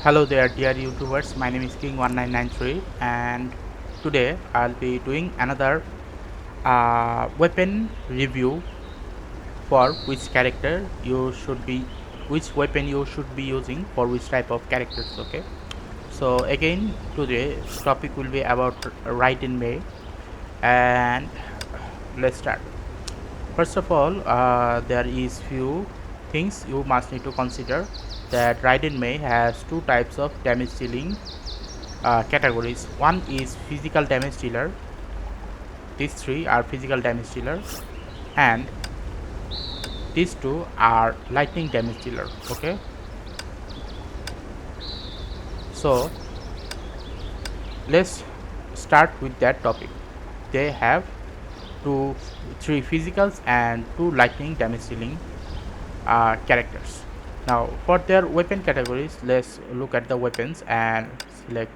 Hello there, dear YouTubers. My name is King1993, and today I'll be doing another weapon review for which character you should be, which weapon you should be using for which type of characters. Okay. So again, today's topic will be about Raiden Mei, and let's start. First of all, there is few things you must need to consider that Raiden Mei has two types of damage dealing categories. One is physical damage dealer. These three are physical damage dealer, and these two are lightning damage dealer. Okay, so let's start with that topic. They have three physicals and two lightning damage dealing characters. Now for their weapon categories, let's look at the weapons and select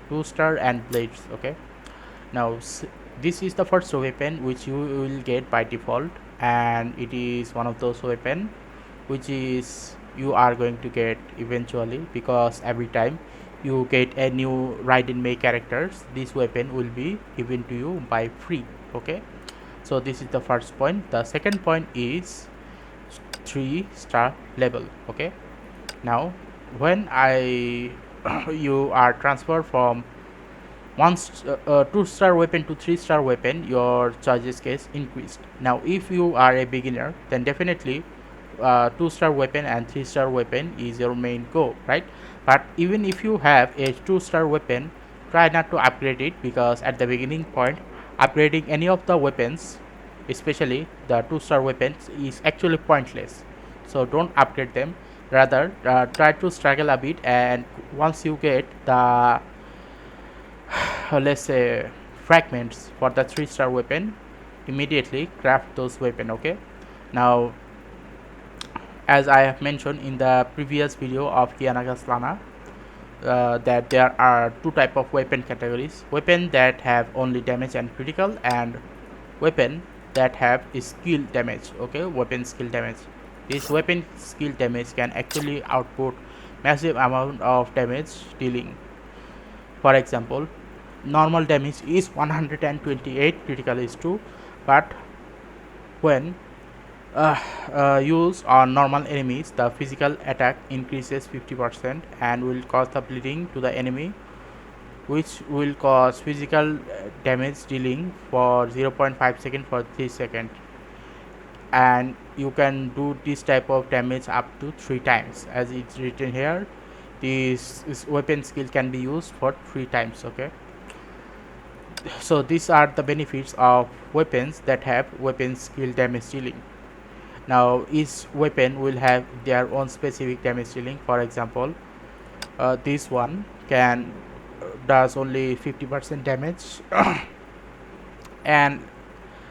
2-star and blades. Okay, now this is the first weapon which you will get by default, and it is one of those weapon which is you are going to get eventually, because every time you get a new Raiden Mei characters, this weapon will be given to you by free. Okay, so this is the first point. The second point is 3-star level. Okay, now when I you are transferred from 2-star weapon to 3-star weapon, your charges gets increased. Now if you are a beginner, then definitely 2-star weapon and 3-star weapon is your main goal, right? But even if you have a 2-star weapon, try not to upgrade it, because at the beginning point, upgrading any of the weapons, especially the 2-star weapons, is actually pointless. So don't upgrade them. Rather try to struggle a bit, and once you get the let's say fragments for the 3-star weapon, immediately craft those weapon. Okay, now as I have mentioned in the previous video of Kianaga's Lana, that there are two type of weapon categories: weapon that have only damage and critical, and weapon that have skill damage. Okay, weapon skill damage. This weapon skill damage can actually output massive amount of damage dealing. For example, normal damage is 128, critical is 2, but when used on normal enemies, the physical attack increases 50% and will cause the bleeding to the enemy, which will cause physical damage dealing for 0.5 second for 3 seconds, and you can do this type of damage up to 3 times. As it's written here, this weapon skill can be used for 3 times. Okay, so these are the benefits of weapons that have weapon skill damage dealing. Now each weapon will have their own specific damage dealing. For example, this one can does only 50% damage and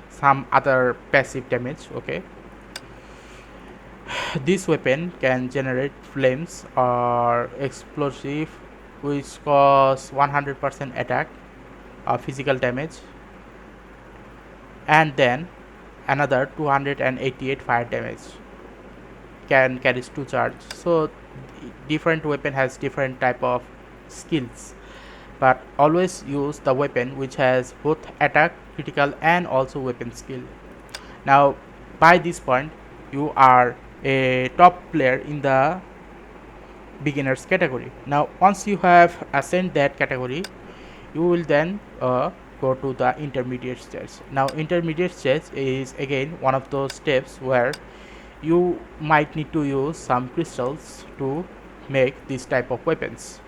some other passive damage. Okay, this weapon can generate flames or explosive which cause 100% attack or physical damage, and then another 288 fire damage, can carries 2 charge. So different weapon has different type of skills, but always use the weapon which has both attack, critical, and also weapon skill. Now by this point, you are a top player in the beginners category. Now once you have ascend that category, you will then go to the intermediate stage. Now intermediate stage is again one of those steps where you might need to use some crystals to make this type of weapons.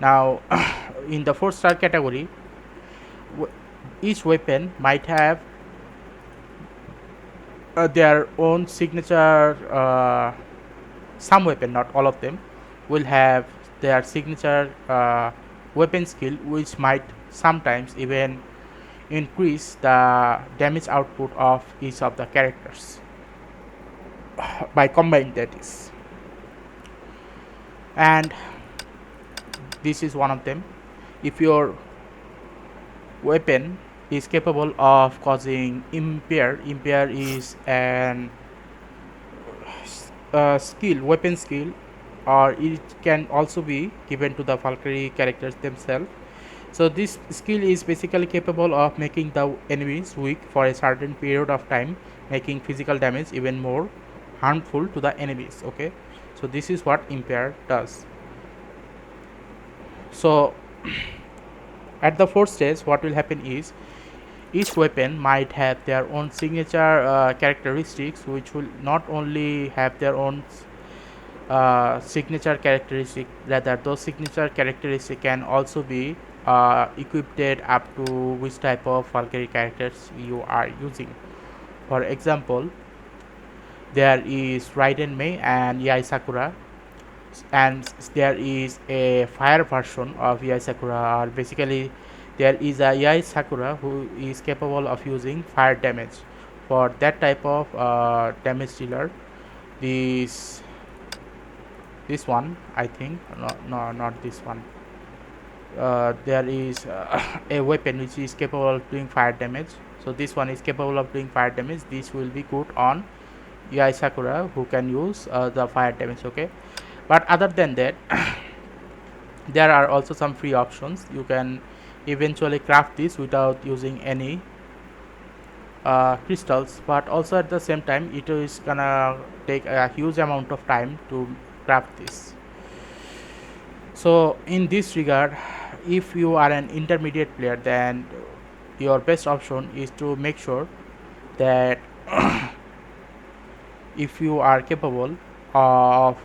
Now in the 4-star category, each weapon might have their own signature. Some weapon, not all of them, will have their signature weapon skill, which might sometimes even increase the damage output of each of the characters by combining, that is. And this is one of them. If your weapon is capable of causing impair is an skill, weapon skill or it can also be given to the Valkyrie characters themselves. So this skill is basically capable of making the enemies weak for a certain period of time, making physical damage even more harmful to the enemies. Okay, so this is what Impair does. So at the fourth stage, what will happen is each weapon might have their own signature characteristics, which will not only have their own signature characteristic, rather those signature characteristics can also be equipped up to which type of Valkyrie characters you are using. For example, there is Raiden Mei and Yai Sakura, and there is a fire version of Yai Sakura, or basically there is a Yai Sakura who is capable of using fire damage. For that type of damage dealer, this one, I think, no, not this one. There is a weapon which is capable of doing fire damage. So this one is capable of doing fire damage. This will be good on Yai Sakura, who can use the fire damage. Okay, but other than that, there are also some free options. You can eventually craft this without using any crystals, but also at the same time it is gonna take a huge amount of time to craft this. So in this regard, if you are an intermediate player, then your best option is to make sure that if you are capable of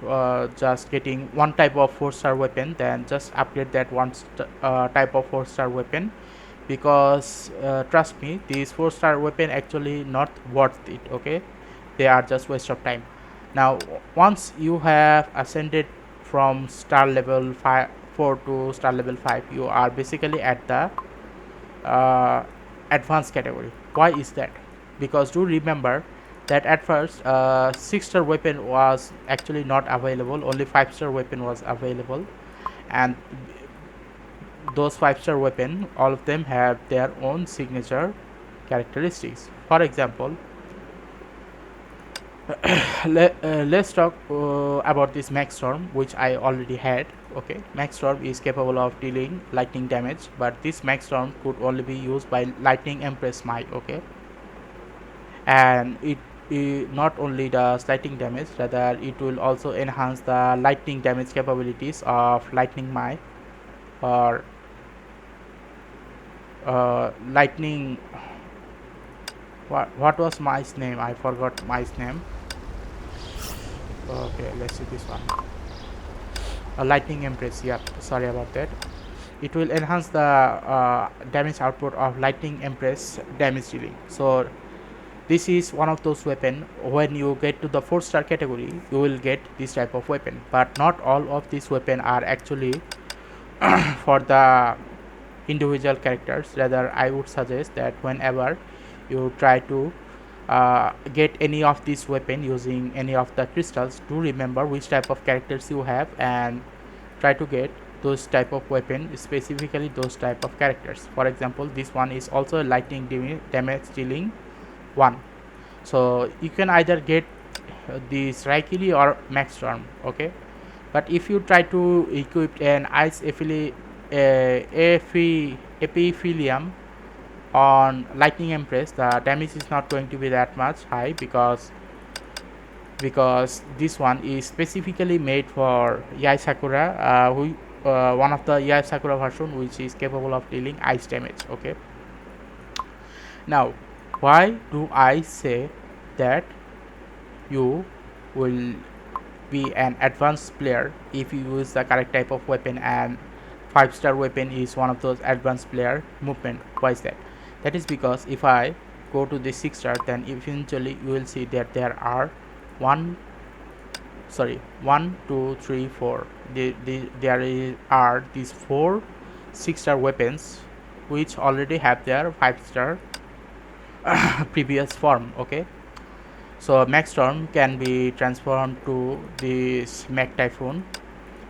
just getting one type of 4-star weapon, then just upgrade that one type of 4-star weapon, because trust me, these 4-star weapon actually not worth it. Okay, they are just waste of time. Now once you have ascended from star level 4 to star level 5, you are basically at the advanced category. Why is that? Because do remember that at first 6-star weapon was actually not available, only 5-star weapon was available, and those 5-star weapon, all of them have their own signature characteristics. For example, let's talk about this Max Storm, which I already had. Okay, Max Storm is capable of dealing lightning damage, but this Max Storm could only be used by Lightning Empress Mai. Okay, and it not only does lightning damage, rather it will also enhance the lightning damage capabilities of Lightning Mai, or lightning, what was Mai's name? I forgot Mai's name. Okay, let's see this one. Lightning Empress. Yeah, sorry about that. It will enhance the damage output of Lightning Empress damage dealing. So this is one of those weapon. When you get to the 4-star category, you will get this type of weapon, but not all of these weapon are actually for the individual characters. Rather, I would suggest that whenever you try to get any of these weapon using any of the crystals, do remember which type of characters you have and try to get those type of weapon, specifically those type of characters. For example, this one is also a lightning damage dealing one, so you can either get this Raikiri or Max Storm. Okay, but if you try to equip an ice epithelium on Lightning Empress, the damage is not going to be that much high, because this one is specifically made for Yai Sakura, one of the Yai Sakura version which is capable of dealing ice damage. Okay, now why do I say that you will be an advanced player if you use the correct type of weapon, and 5-star weapon is one of those advanced player movement? Why is that? That is because if I go to the 6-star, then eventually you will see that there are 1, 2, 3, 4. There are these 4 6-star weapons which already have their 5-star previous form. Okay, so Max Storm can be transformed to this Mech Typhoon,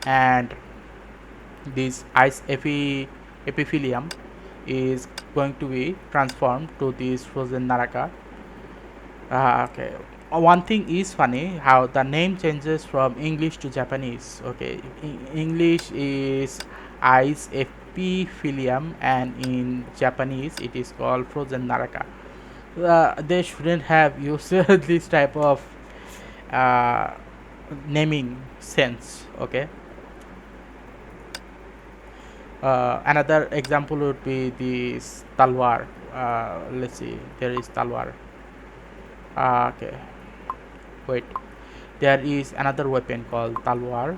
and this ice epithelium is going to be transformed to this frozen Naraka. Okay, one thing is funny how the name changes from English to Japanese. Okay, English is Ice Epithelium, and in Japanese it is called Frozen Naraka. They shouldn't have used this type of uh, naming sense. Okay, another example would be this talwar. Let's see, there is talwar. Okay, wait, there is another weapon called talwar,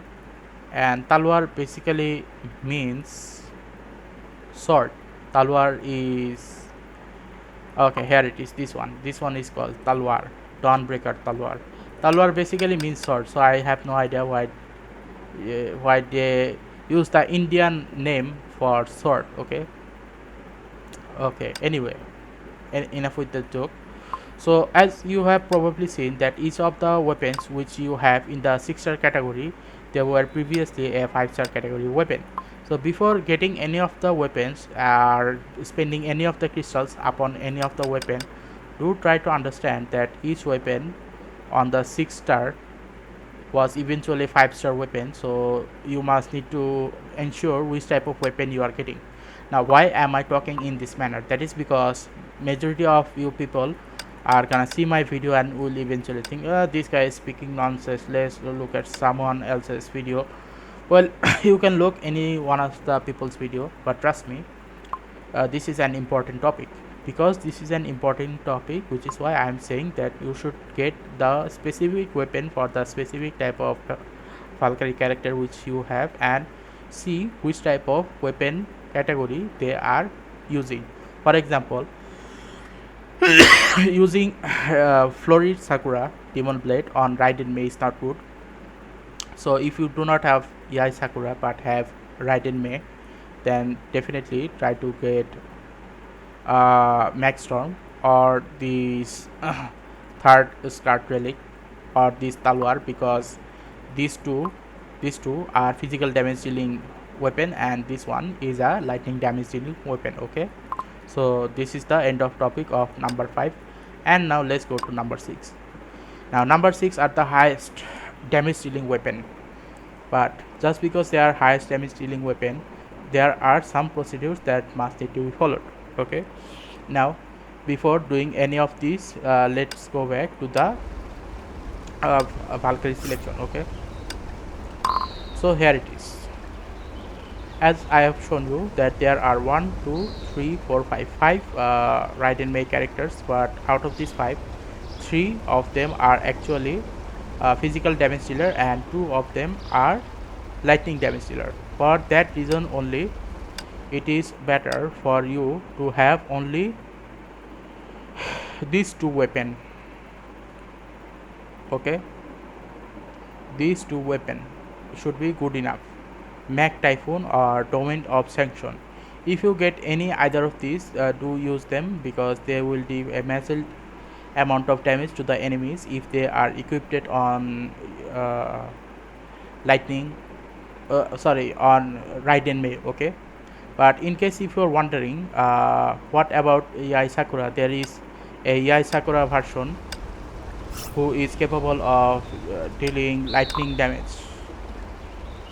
and talwar basically means sword. Talwar is, okay, here it is, this one is called talwar, dawnbreaker talwar. Talwar basically means sword, so I have no idea why they use the Indian name for sword. Okay, okay, anyway, enough with the joke. So as you have probably seen that each of the weapons which you have in the 6-star category, they were previously a 5-star category weapon. So before getting any of the weapons or spending any of the crystals upon any of the weapon, do try to understand that each weapon on the 6-star was eventually 5-star weapon, so you must need to ensure which type of weapon you are getting. Now why am I talking in this manner? That is because majority of you people are gonna see my video and will eventually think, this guy is speaking nonsense, let's look at someone else's video. Well, you can look any one of the people's video, but trust me, this is an important topic. Because this is an important topic, which is why I am saying that you should get the specific weapon for the specific type of Valkyrie character which you have, and see which type of weapon category they are using. For example, using Florid Sakura Demon Blade on Raiden Mei is not good. So if you do not have Yai Sakura but have Raiden Mei, then definitely try to get Max Storm or this third start relic or this talwar, because these two are physical damage dealing weapon and this one is a lightning damage dealing weapon. Okay, so this is the end of topic of number 5, and now let's go to number 6. Now number 6 are the highest damage dealing weapon, but just because they are highest damage dealing weapon, there are some procedures that must need to be followed. Okay, now before doing any of these, let's go back to the Valkyrie selection. Okay, so here it is. As I have shown you that there are 1, 2, 3, 4, 5 Raiden Mei characters, but out of these 5, 3 of them are actually physical damage dealer and 2 of them are lightning damage dealer. For that reason only, it is better for you to have only these 2 weapon. Okay, these 2 weapon should be good enough, Mag Typhoon or Domain of Sanction. If you get any either of these, do use them, because they will deal a massive amount of damage to the enemies if they are equipped on lightning on Raiden Mei. Okay, but in case if you are wondering what about Yai Sakura, there is a Yai Sakura version who is capable of dealing lightning damage.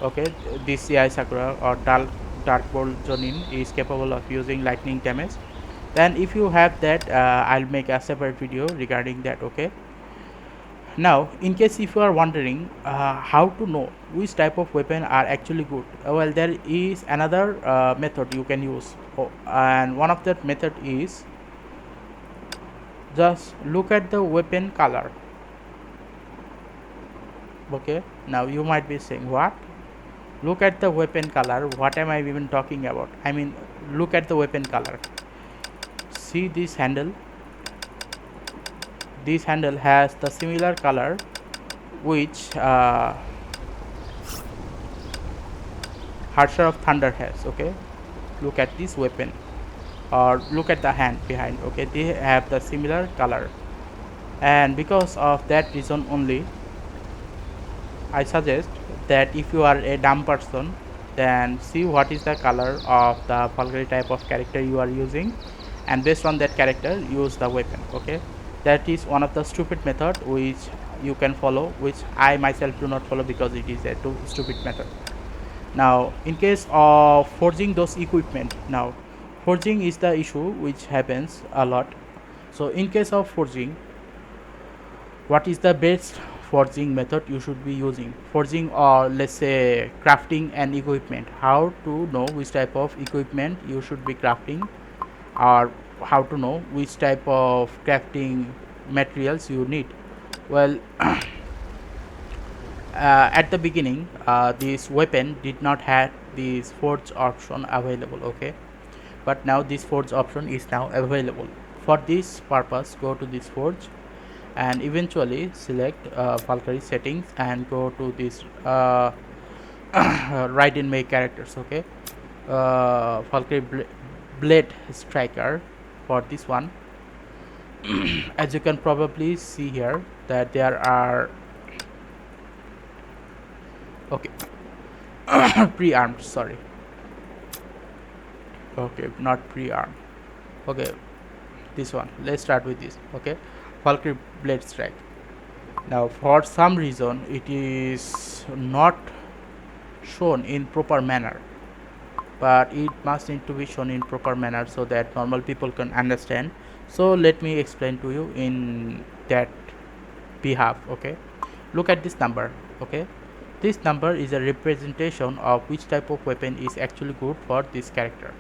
Okay, this Yai Sakura or Dark Bolt Jonin is capable of using lightning damage. Then if you have that, I'll make a separate video regarding that. Okay, now in case if you are wondering how to know which type of weapon are actually good, well, there is another method you can use, and one of that method is just look at the weapon color. Okay, now you might be saying, what? Look at the weapon color, what am I even talking about? I mean, look at the weapon color. See this handle, this handle has the similar color which Harsher of Thunder has. Okay, look at this weapon, or look at the hand behind. Okay, they have the similar color, and because of that reason only, I suggest that if you are a dumb person, then see what is the color of the Valkyrie type of character you are using, and based on that character use the weapon. Okay, That is one of the stupid method which you can follow, which I myself do not follow because it is a too stupid method. Now in case of forging those equipment, now forging is the issue which happens a lot. So in case of forging, what is the best forging method you should be using? Forging, or let's say crafting an equipment. How to know which type of equipment you should be crafting, or how to know which type of crafting materials you need? Well, at the beginning, this weapon did not have this forge option available, okay, but now this forge option is now available. For this purpose, go to this forge and eventually select Valkyrie settings and go to this Raiden Mei characters, okay, Valkyrie blade striker. For this one, as you can probably see here, that there are, okay, pre-armed, sorry, okay, not pre-armed, okay, this one, let's start with this, okay, Valkyrie blade strike. Now for some reason it is not shown in proper manner, but it must need to be shown in proper manner so that normal people can understand. So let me explain to you in that behalf, okay. Look at this number, okay. This number is a representation of which type of weapon is actually good for this character.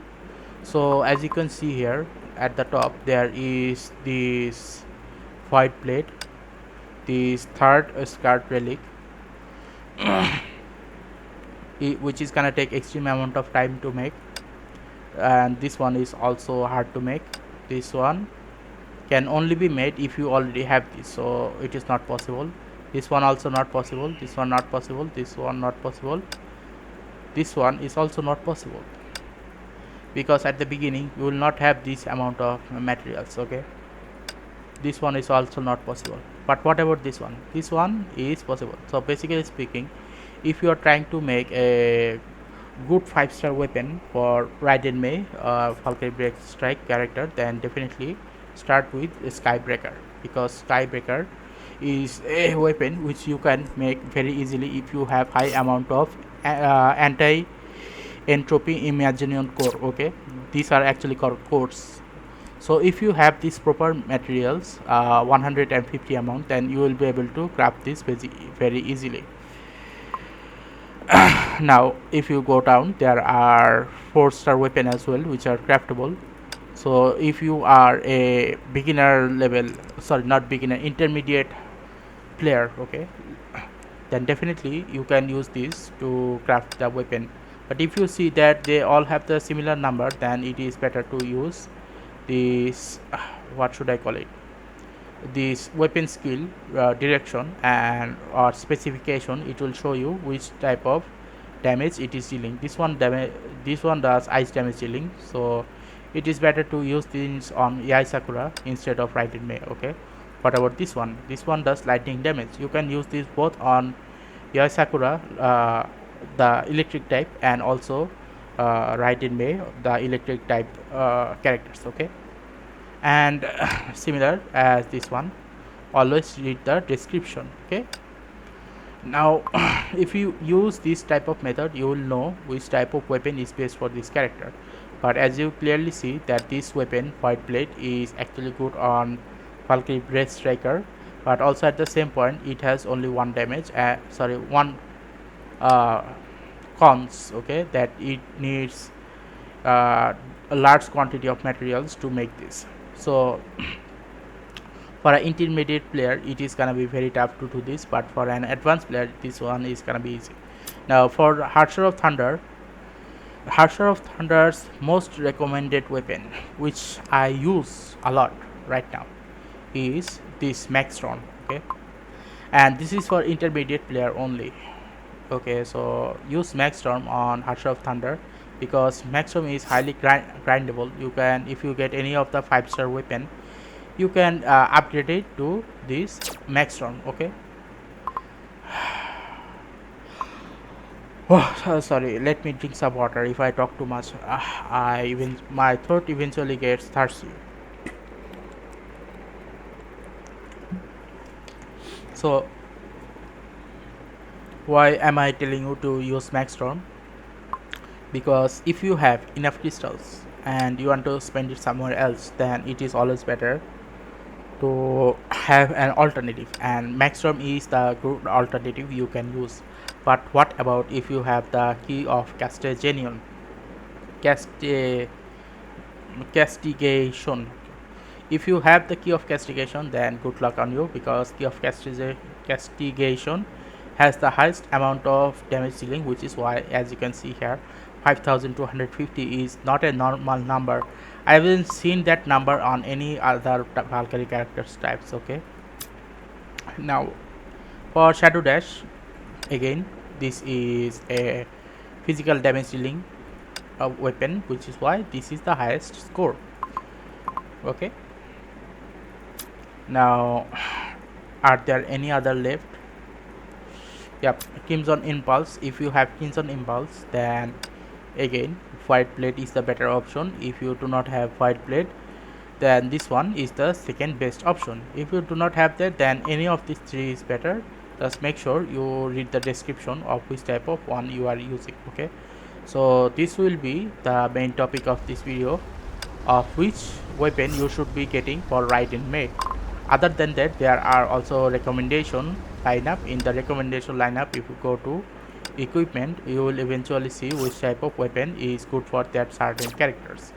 So as you can see here at the top, there is this white blade, this third scarred relic, which is gonna take extreme amount of time to make, and this one is also hard to make. This one can only be made if you already have this, so it is not possible. This one also not possible, this one not possible, this one not possible, this one is also not possible, because at the beginning you will not have this amount of materials, okay. This one is also not possible, but what about this one? This one is possible. So basically speaking, if you are trying to make a good 5-star weapon for Raiden Mei, Valkyrie Break Strike character, then definitely start with Skybreaker, because Skybreaker is a weapon which you can make very easily if you have high amount of anti entropy Imagination core, okay. These are actually cores. So if you have these proper materials, 150 amount, then you will be able to craft this very easily. Now if you go down, there are 4-star weapon as well which are craftable. So if you are a beginner level, sorry, not beginner, intermediate player, okay, then definitely you can use this to craft the weapon. But if you see that they all have the similar number, then it is better to use this what should I call it, this weapon skill direction and or specification. It will show you which type of damage it is dealing. This one does ice damage dealing, so it is better to use this on Yai Sakura instead of Raiden Mei, okay. What about this one? This one does lightning damage. You can use this both on Yai Sakura, the electric type, and also Raiden Mei, the electric type characters, okay. And similar as this one, always read the description, okay. Now if you use this type of method, you will know which type of weapon is best for this character. But as you clearly see that this weapon, White Blade, is actually good on Valkyrie Breath Striker, but also at the same point it has only one damage, one cons, okay, that it needs a large quantity of materials to make this. So for an intermediate player it is gonna be very tough to do this, but for an advanced player this one is gonna be easy. Now for Harsher of Thunder's most recommended weapon, which I use a lot right now, is this Maxtron, okay, and this is for intermediate player only, okay. So use Maxstorm on Harsher of Thunder, because Maxstorm is highly grindable. You can, if you get any of the 5-star weapon, you can upgrade it to this Maxstorm, okay. Oh, sorry, let me drink some water. If I talk too much, my throat eventually gets thirsty. So why am I telling you to use max storm? Because if you have enough crystals and you want to spend it somewhere else, then it is always better to have an alternative, and max storm is the good alternative you can use. But what about if you have the key of castigation? Casti- Castigation. If you have the key of castigation, then good luck on you, because key of castigation has the highest amount of damage dealing, which is why, as you can see here, 5250 is not a normal number. I haven't seen that number on any other Valkyrie characters types. Okay, now for Shadow Dash, again this is a physical damage dealing weapon, which is why this is the highest score. Okay, now are there any other left? Yep, Crimson Impulse. If you have Crimson Impulse, then again White Blade is the better option. If you do not have White Blade, then this one is the second best option. If you do not have that, then any of these three is better. Just make sure you read the description of which type of one you are using. Okay, so this will be the main topic of this video, of which weapon you should be getting for Raiden Mei. Other than that, there are also recommendation lineup. In the recommendation lineup, if you go to equipment, you will eventually see which type of weapon is good for that certain characters,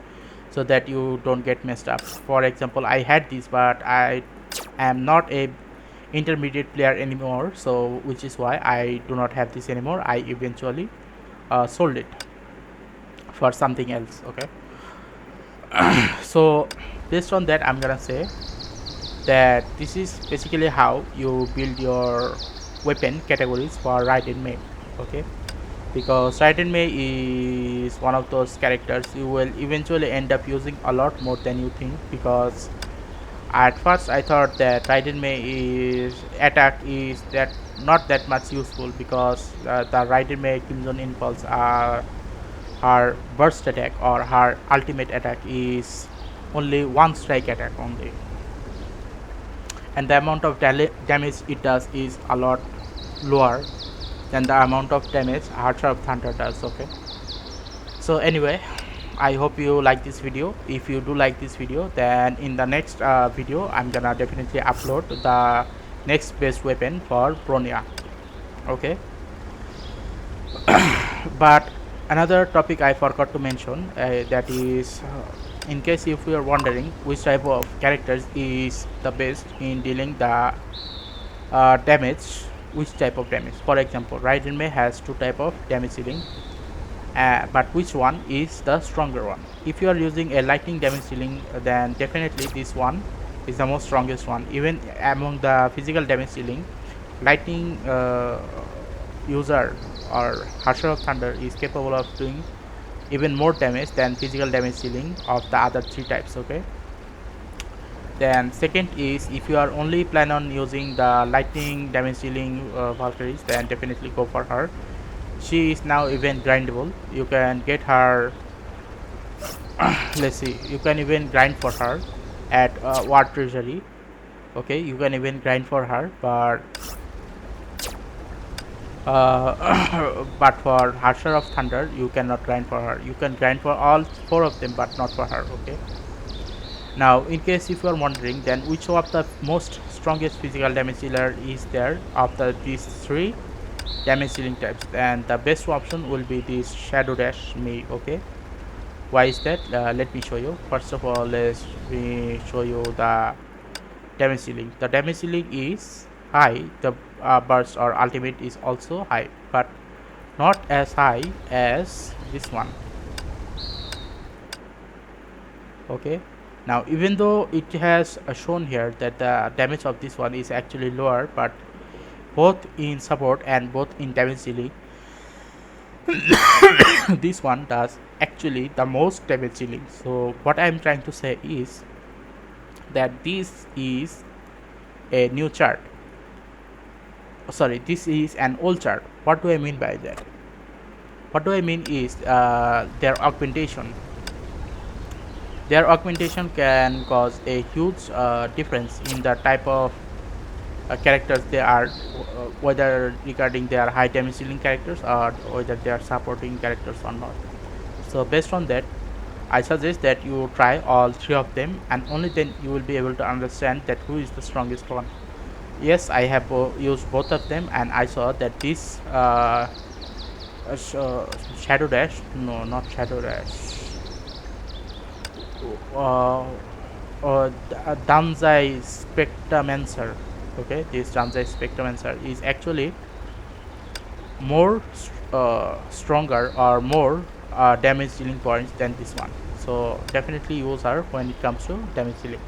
so that you don't get messed up. For example, I had this, but I am not a intermediate player anymore, so which is why I do not have this anymore. I eventually sold it for something else. Okay, so based on that, I'm gonna say that this is basically how you build your weapon categories for Raiden Mei. Okay, because Raiden Mei is one of those characters you will eventually end up using a lot more than you think, because at first I thought that Raiden Mei is attack is that not that much useful, because the Raiden Mei Crimson Impulse are her burst attack or her ultimate attack is only one strike attack only, and the amount of damage it does is a lot lower than the amount of damage Archer of Thunder does. Okay, so anyway, I hope you like this video. If you do like this video, then in the next video I'm gonna definitely upload the next best weapon for Bronya. Okay, but another topic I forgot to mention, that is, in case if you are wondering which type of characters is the best in dealing the damage, which type of damage. For example, Raiden Mei has two type of damage dealing, but which one is the stronger one? If you are using a lightning damage dealing, then definitely this one is the most strongest one. Even among the physical damage dealing, lightning user or Harsher of Thunder is capable of doing even more damage than physical damage dealing of the other three types. Okay, then second is, if you are only plan on using the lightning damage dealing Valkyries, then definitely go for her. She is now even grindable. You can get her let's see, you can even grind for her at War Treasury. Okay, you can even grind for her, but but for Harsher of Thunder you cannot grind for her. You can grind for all four of them, but not for her. Okay, now in case if you are wondering, then which of the most strongest physical damage dealer is there of these three damage dealing types, and the best option will be this Shadow Dash Mei. Okay, why is that? Let me show you. First of all, let me show you the damage dealing. The damage dealing is high, the burst or ultimate is also high, but not as high as this one. Okay, now even though it has shown here that the damage of this one is actually lower, but both in support and both in damage dealing, this one does actually the most damage dealing. So what I am trying to say is that this is a new chart. Sorry, this is an old chart. What do I mean by that? What do I mean is their augmentation. Their augmentation can cause a huge difference in the type of characters they are, whether regarding they are high damage dealing characters or whether they are supporting characters or not. So based on that, I suggest that you try all three of them, and only then you will be able to understand that who is the strongest one. Yes, I have used both of them, and I saw that this Shadow Dash, no, not Shadow Dash, uh, Danzai Spectromancer. Okay, this Danzai Spectromancer is actually more stronger or more damage dealing points than this one. So definitely use her when it comes to damage dealing.